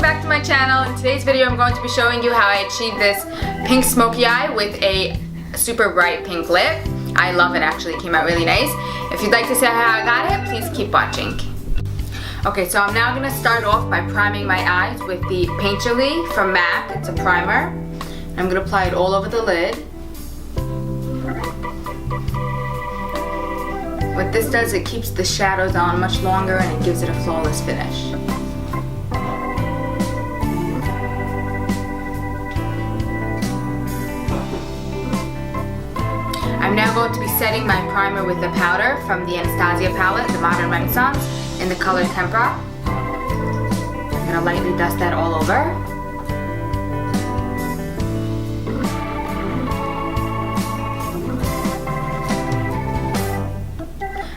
back to my channel. In today's video I'm going to be showing you how I achieved this pink smoky eye with a super bright pink lip. I love it, actually. It came out really nice. If you'd like to see how I got it, please keep watching. Okay, so I'm now going to start off by priming my eyes with the Painterly from MAC. It's a primer. I'm going to apply it all over the lid. What this does, it keeps the shadows on much longer and it gives it a flawless finish. I'm now going to be setting my primer with the powder from the Anastasia palette, the Modern Renaissance, in the color Tempera. I'm going to lightly dust that all over.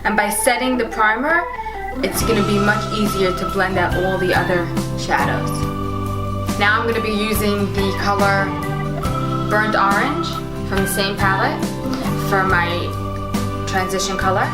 And by setting the primer, it's going to be much easier to blend out all the other shadows. Now I'm going to be using the color Burnt Orange from the same palette for my transition color.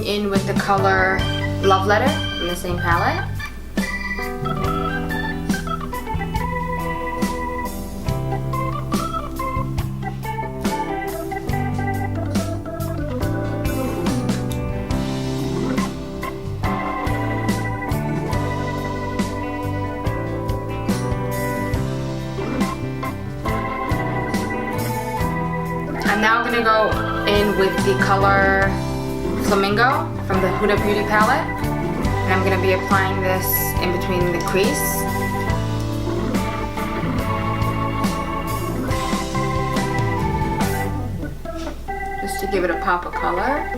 In with the color Love Letter from the same palette. I'm now going to go in with the color Flamingo from the Huda Beauty palette, and I'm going to be applying this in between the crease. Just to give it a pop of color.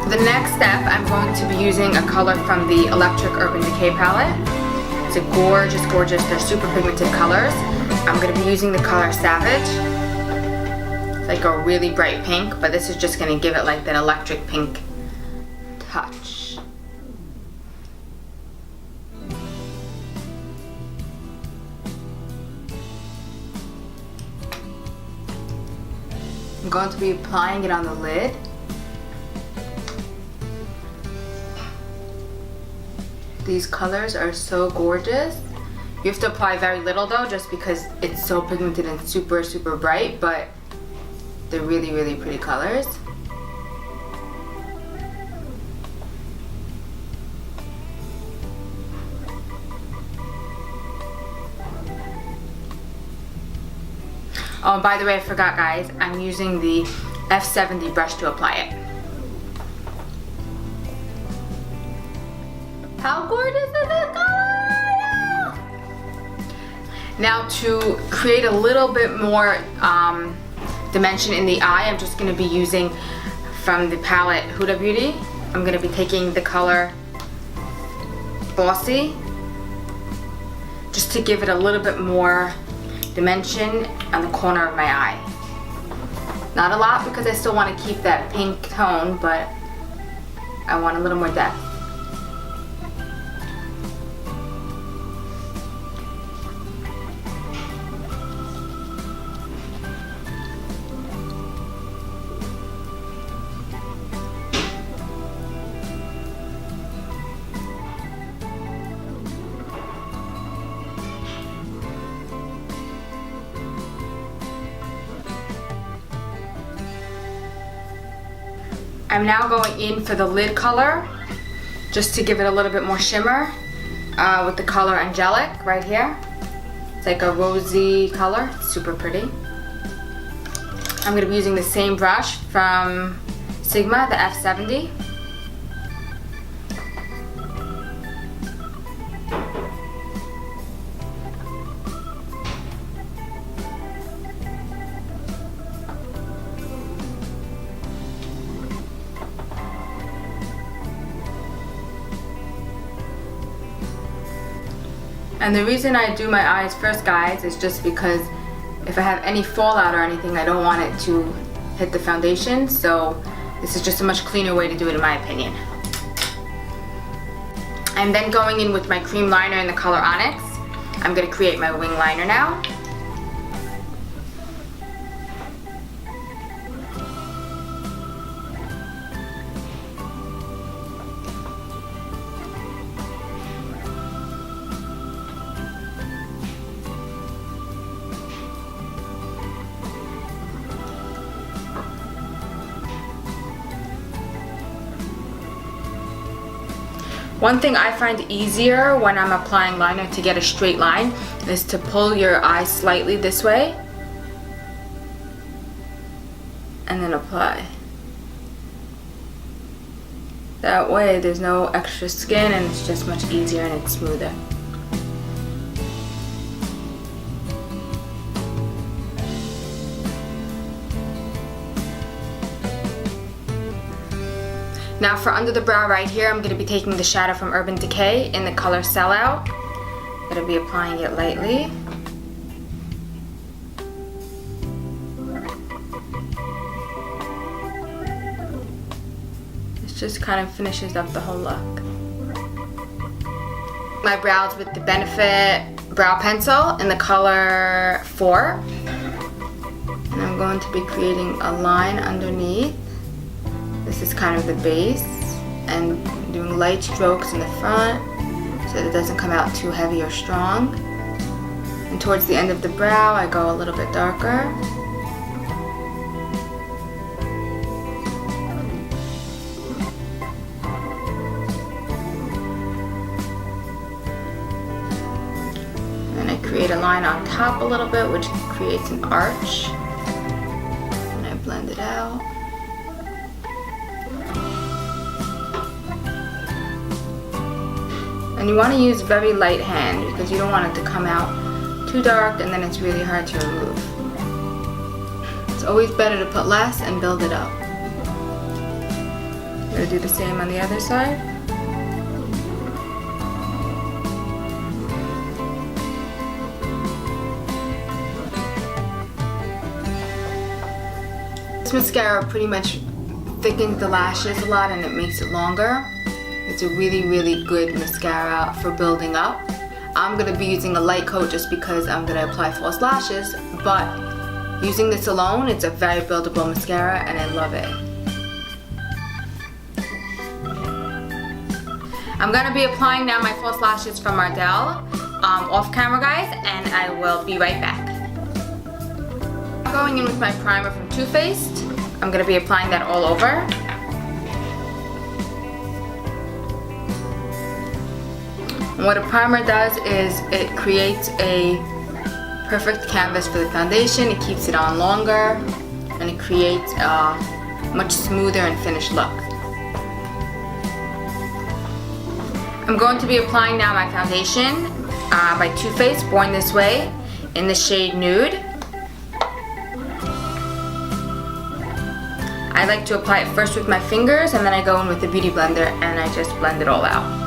The next step, I'm going to be using a color from the Electric Urban Decay palette. It's a gorgeous, gorgeous, they're super pigmented colors. I'm going to be using the color Savage. It's like a really bright pink, but this is just going to give it like that electric pink touch. I'm going to be applying it on the lid. These colors are so gorgeous. You have to apply very little though, just because it's so pigmented and super, super bright, but they're really, really pretty colors. Oh, and by the way, I forgot, guys, I'm using the F70 brush to apply it. How gorgeous is this color? Now to create a little bit more dimension in the eye, I'm just going to be using from the palette Huda Beauty. I'm going to be taking the color Bossy, just to give it a little bit more dimension on the corner of my eye. Not a lot, because I still want to keep that pink tone, but I want a little more depth. I'm now going in for the lid color, just to give it a little bit more shimmer, with the color Angelic right here. It's like a rosy color, it's super pretty. I'm going to be using the same brush from Sigma, the F70. And the reason I do my eyes first, guys, is just because if I have any fallout or anything, I don't want it to hit the foundation. So this is just a much cleaner way to do it, in my opinion. I'm then going in with my cream liner in the color Onyx. I'm going to create my wing liner now. One thing I find easier when I'm applying liner to get a straight line is to pull your eye slightly this way and then apply. That way there's no extra skin and it's just much easier and it's smoother. Now for under the brow right here, I'm going to be taking the shadow from Urban Decay in the color Sellout. I'm going to be applying it lightly. This just kind of finishes up the whole look. My brows with the Benefit brow pencil in the color 4. And I'm going to be creating a line underneath. This is kind of the base, and doing light strokes in the front so that it doesn't come out too heavy or strong. And towards the end of the brow, I go a little bit darker. And I create a line on top a little bit, which creates an arch. And I blend it out. And you want to use very light hand because you don't want it to come out too dark and then it's really hard to remove. It's always better to put less and build it up. I'm going to do the same on the other side. This mascara pretty much thickens the lashes a lot and it makes it longer. It's a really, really good mascara for building up. I'm going to be using a light coat just because I'm going to apply false lashes, but using this alone, it's a very buildable mascara and I love it. I'm going to be applying now my false lashes from Ardell off camera, guys, and I will be right back. I'm going in with my primer from Too Faced. I'm going to be applying that all over. What a primer does is it creates a perfect canvas for the foundation. It keeps it on longer and it creates a much smoother and finished look. I'm going to be applying now my foundation by Too Faced Born This Way in the shade Nude. I like to apply it first with my fingers and then I go in with the Beauty Blender and I just blend it all out.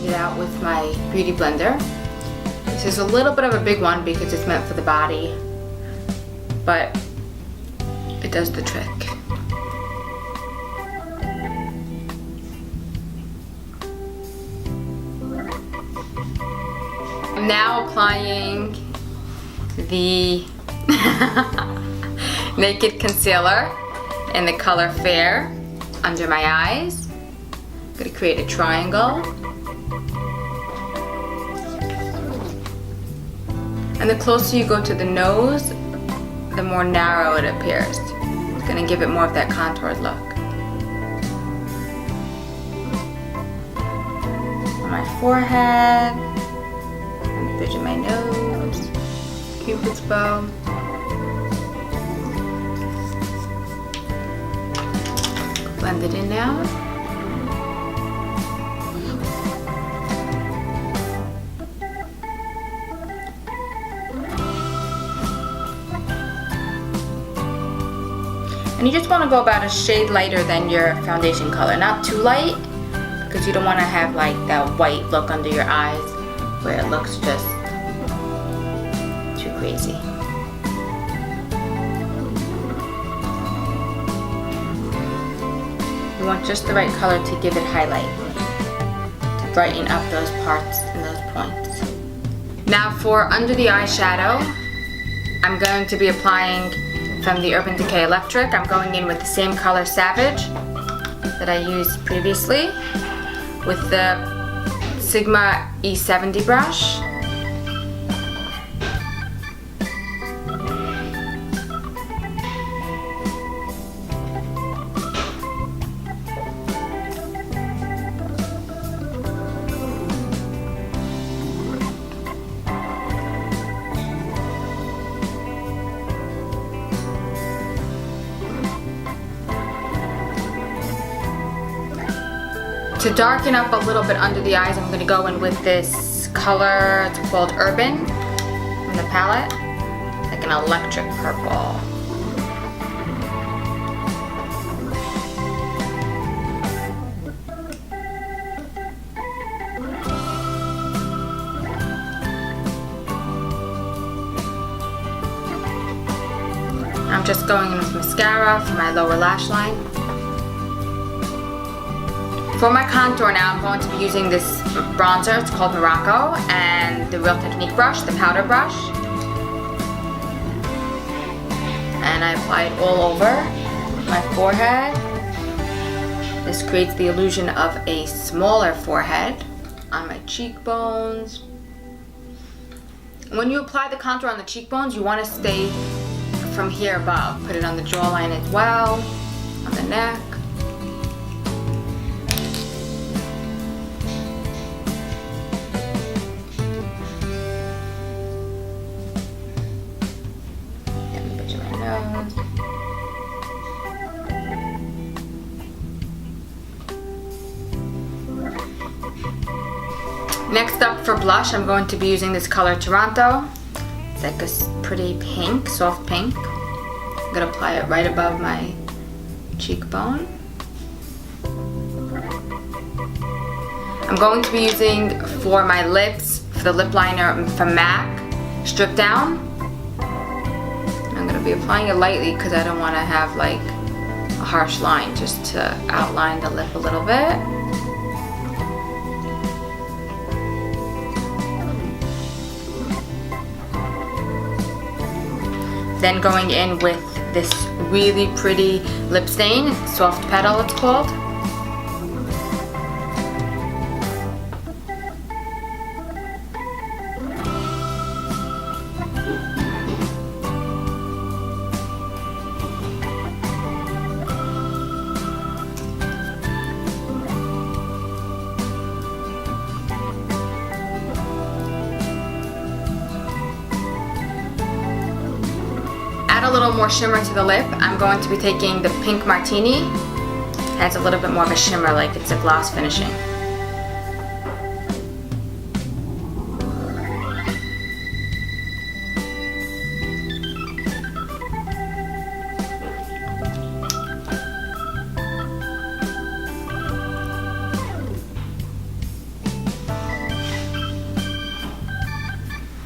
It out with my Beauty Blender. This is a little bit of a big one because it's meant for the body, but it does the trick. I'm now applying the Naked Concealer in the color Fair under my eyes. I'm going to create a triangle. And the closer you go to the nose, the more narrow it appears. It's going to give it more of that contoured look. forehead, and the bridge of my nose, Cupid's bow. Blend it in now. And you just want to go about a shade lighter than your foundation color. Not too light, because you don't want to have like that white look under your eyes where it looks just too crazy. You want just the right color to give it highlight, to brighten up those parts and those points. Now for under the eyeshadow, I'm going to be applying from the Urban Decay Electric. I'm going in with the same color Savage that I used previously with the Sigma E70 brush. To darken up a little bit under the eyes, I'm going to go in with this color, it's called Urban, in the palette, like an electric purple. I'm just going in with mascara for my lower lash line. For my contour now, I'm going to be using this bronzer, it's called Morocco, and the Real Technique brush, the powder brush. And I apply it all over my forehead. This creates the illusion of a smaller forehead on my cheekbones. When you apply the contour on the cheekbones, you want to stay from here above. Put it on the jawline as well, on the neck. Next up for blush, I'm going to be using this color Toronto. It's like a pretty pink, soft pink. I'm going to apply it right above my cheekbone. I'm going to be using for my lips, for the lip liner from MAC, Strip Down. I'm going to be applying it lightly because I don't want to have like a harsh line, just to outline the lip a little bit. Then going in with this really pretty lip stain, Soft Petal it's called. A little more shimmer to the lip. I'm going to be taking the Pink Martini. It has a little bit more of a shimmer, like it's a gloss finishing.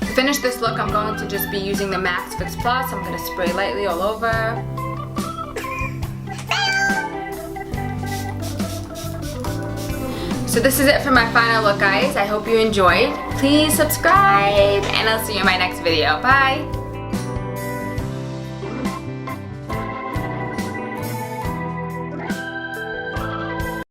To finish this look, I'm going to just be using the MAC Fix Plus. I'm going to spray lightly all over. So this is it for my final look, guys. I hope you enjoyed. Please subscribe, and I'll see you in my next video. Bye!